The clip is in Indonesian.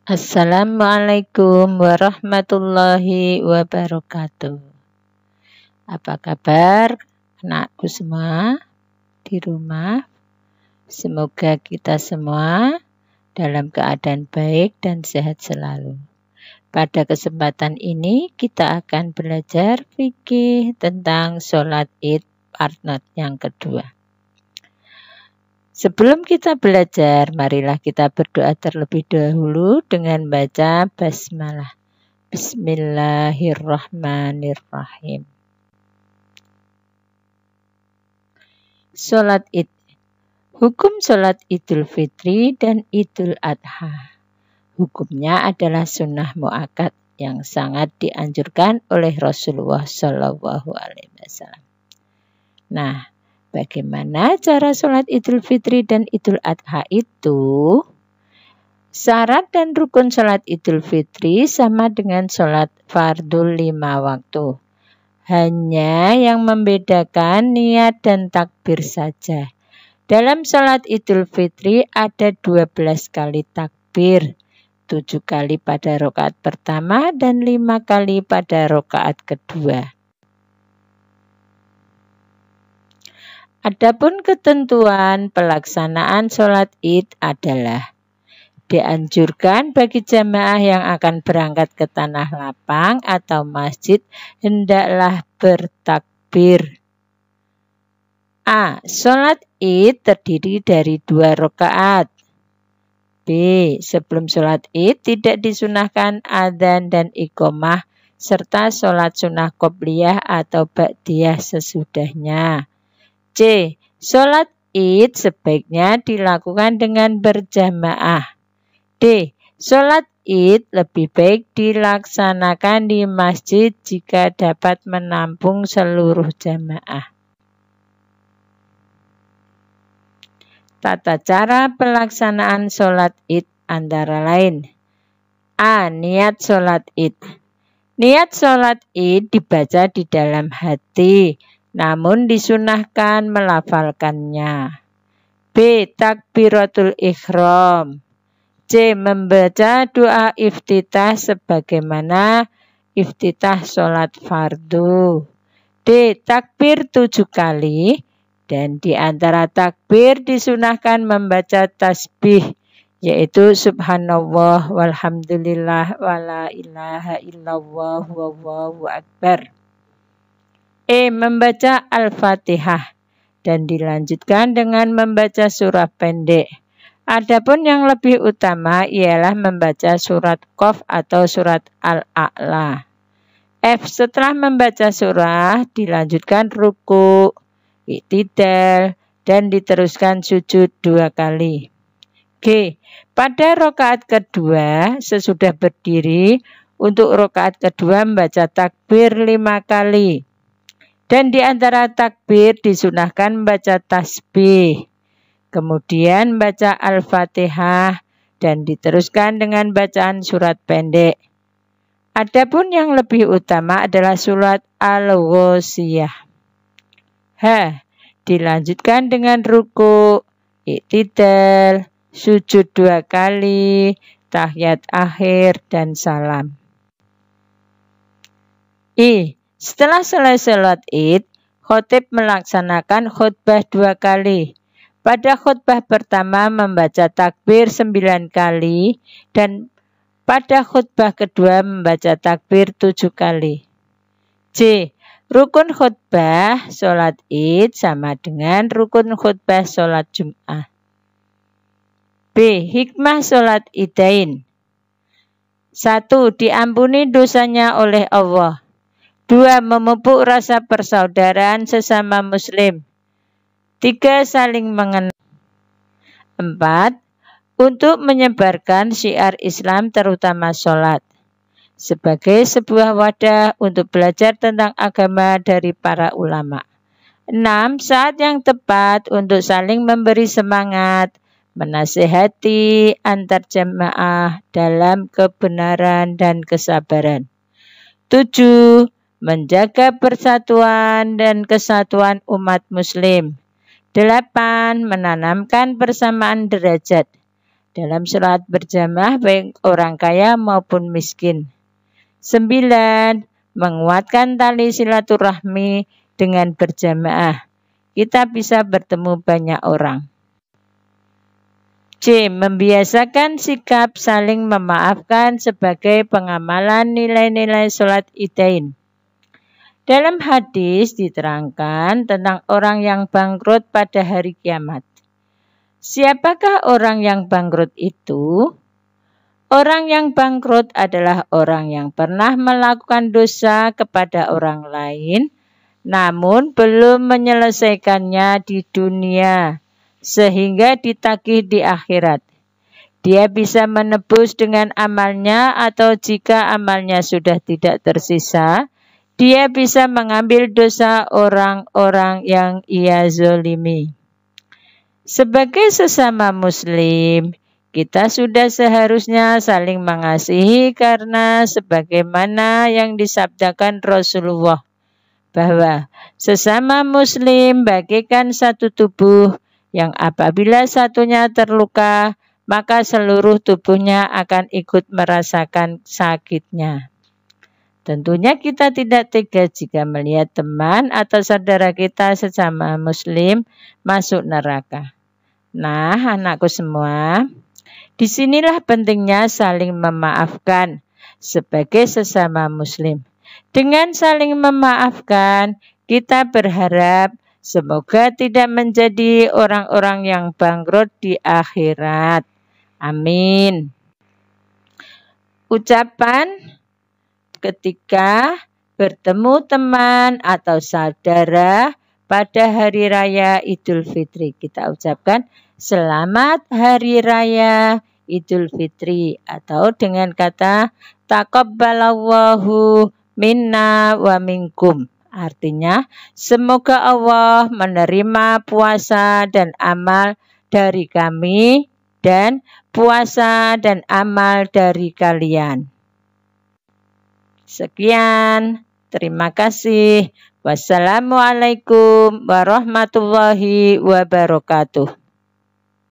Assalamualaikum warahmatullahi wabarakatuh. Apa kabar anakku semua di rumah? Semoga kita semua dalam keadaan baik dan sehat selalu. Pada kesempatan ini kita akan belajar fikih tentang sholat Id part yang kedua. Sebelum kita belajar, marilah kita berdoa terlebih dahulu dengan baca basmalah. Bismillahirrahmanirrahim. Sholat Id. Hukum sholat Idul Fitri dan Idul Adha. Hukumnya adalah sunnah muakkad yang sangat dianjurkan oleh Rasulullah SAW. Nah, bagaimana cara sholat Idul Fitri dan Idul Adha itu? Syarat dan rukun sholat Idul Fitri sama dengan sholat fardhu 5 waktu. Hanya yang membedakan niat dan takbir saja. Dalam sholat Idul Fitri ada 12 kali takbir. 7 kali pada rakaat pertama dan 5 kali pada rakaat kedua. Adapun ketentuan pelaksanaan sholat Id adalah dianjurkan bagi jamaah yang akan berangkat ke tanah lapang atau masjid hendaklah bertakbir. A. Sholat Id terdiri dari 2 rakaat. B. Sebelum sholat Id tidak disunahkan adzan dan iqomah serta sholat sunnah qobliyah atau ba'diyah sesudahnya. C. Sholat Id sebaiknya dilakukan dengan berjamaah. D. Sholat Id lebih baik dilaksanakan di masjid jika dapat menampung seluruh jamaah. Tata cara pelaksanaan sholat Id antara lain. A. Niat sholat Id. Niat sholat Id dibaca di dalam hati, namun disunahkan melafalkannya. B. Takbiratul ihram. C. Membaca doa iftitah sebagaimana iftitah sholat fardu. D. Takbir 7 kali, dan di antara takbir disunahkan membaca tasbih, yaitu subhanallah walhamdulillah wala ilaha illallah wallahu akbar. E. Membaca Al-Fatihah dan dilanjutkan dengan membaca surah pendek. Adapun yang lebih utama ialah membaca surat Qaf atau surat Al-A'la. F. Setelah membaca surah dilanjutkan ruku, iktidal, dan diteruskan sujud 2 kali. G. Pada rakaat kedua sesudah berdiri, untuk rakaat kedua membaca takbir 5 kali. Dan di antara takbir disunahkan membaca tasbih, kemudian baca Al-Fatihah, dan diteruskan dengan bacaan surat pendek. Adapun yang lebih utama adalah surat Al-Ghasyiyah. H. Dilanjutkan dengan ruku, iktidal, sujud 2 kali, tahiyat akhir, dan salam. I. Setelah selesai sholat Id, khatib melaksanakan khutbah 2 kali. Pada khutbah pertama membaca takbir 9 kali dan pada khutbah kedua membaca takbir 7 kali. C. Rukun khutbah sholat Id sama dengan rukun khutbah sholat Jum'ah. B. Hikmah sholat Idain. 1. Diampuni dosanya oleh Allah. 2. Memupuk rasa persaudaraan sesama muslim. 3. Saling mengenal. 4. Untuk menyebarkan syiar Islam terutama sholat, sebagai sebuah wadah untuk belajar tentang agama dari para ulama. 6. Saat yang tepat untuk saling memberi semangat, menasihati antar jamaah dalam kebenaran dan kesabaran. 7. Menjaga persatuan dan kesatuan umat muslim. 8. Menanamkan persamaan derajat. dalam sholat berjamaah baik orang kaya maupun miskin. 9. Menguatkan tali silaturahmi dengan berjamaah. Kita bisa bertemu banyak orang. C. Membiasakan sikap saling memaafkan sebagai pengamalan nilai-nilai sholat idain. Dalam hadis diterangkan tentang orang yang bangkrut pada hari kiamat. Siapakah orang yang bangkrut itu? Orang yang bangkrut adalah orang yang pernah melakukan dosa kepada orang lain, namun belum menyelesaikannya di dunia, sehingga ditagih di akhirat. Dia bisa menebus dengan amalnya, atau jika amalnya sudah tidak tersisa, dia bisa mengambil dosa orang-orang yang ia zolimi. Sebagai sesama muslim, kita sudah seharusnya saling mengasihi karena sebagaimana yang disabdakan Rasulullah, bahwa sesama muslim bagaikan satu tubuh yang apabila satunya terluka, maka seluruh tubuhnya akan ikut merasakan sakitnya. Tentunya kita tidak tega jika melihat teman atau saudara kita sesama muslim masuk neraka. Nah, anakku semua, disinilah pentingnya saling memaafkan sebagai sesama muslim. Dengan saling memaafkan, kita berharap semoga tidak menjadi orang-orang yang bangkrut di akhirat. Amin. Ucapan ketika bertemu teman atau saudara pada hari raya Idul Fitri. Kita ucapkan selamat hari raya Idul Fitri, atau dengan kata taqabbalallahu minna wa minkum. Artinya, semoga Allah menerima puasa dan amal dari kami dan puasa dan amal dari kalian. Sekian, terima kasih. Wassalamualaikum warahmatullahi wabarakatuh.